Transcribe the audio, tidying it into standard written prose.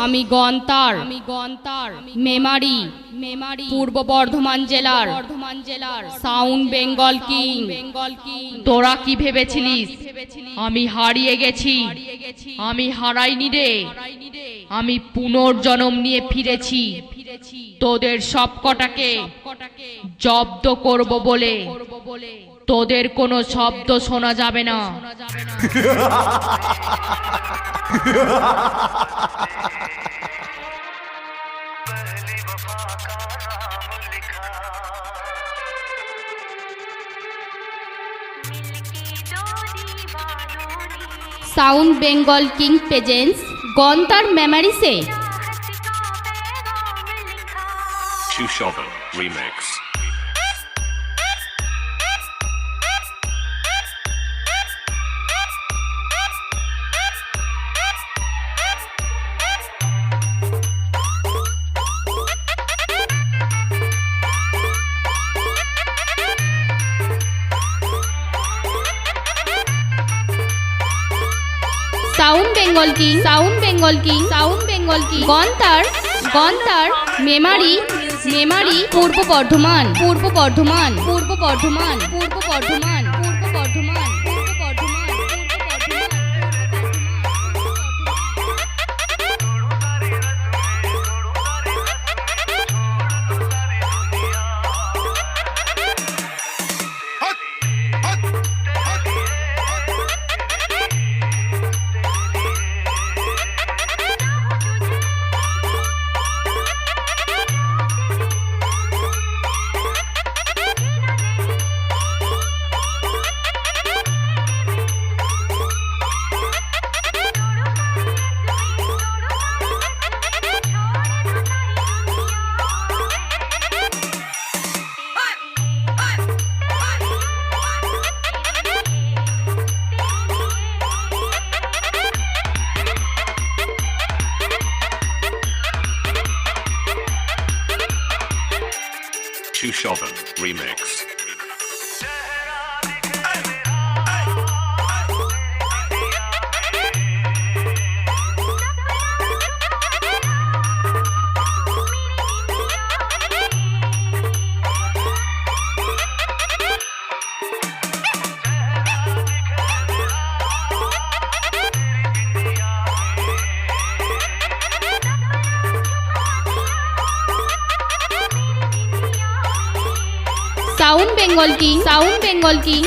আমি গন্তার মেমারি পূর্ব বর্ধমান জেলার sound Bengal king. তোরা কি ভেবেছিলিস আমি হারিয়ে গেছি? আমি হারাইনি রে, আমি পুনর্জন্ম নিয়ে ফিরেছি তোদের সবকটাকে জব্দ করব বলে। তোদের কোনো শব্দ শোনা যাবে না। साउंड बेंगल किंग प्रेजेंस गंतार मेमोरी से Shushovan Remix. Sound Bengal king गंतार Memari Purba Bardhaman Shushovan Remix. Sound Bengal king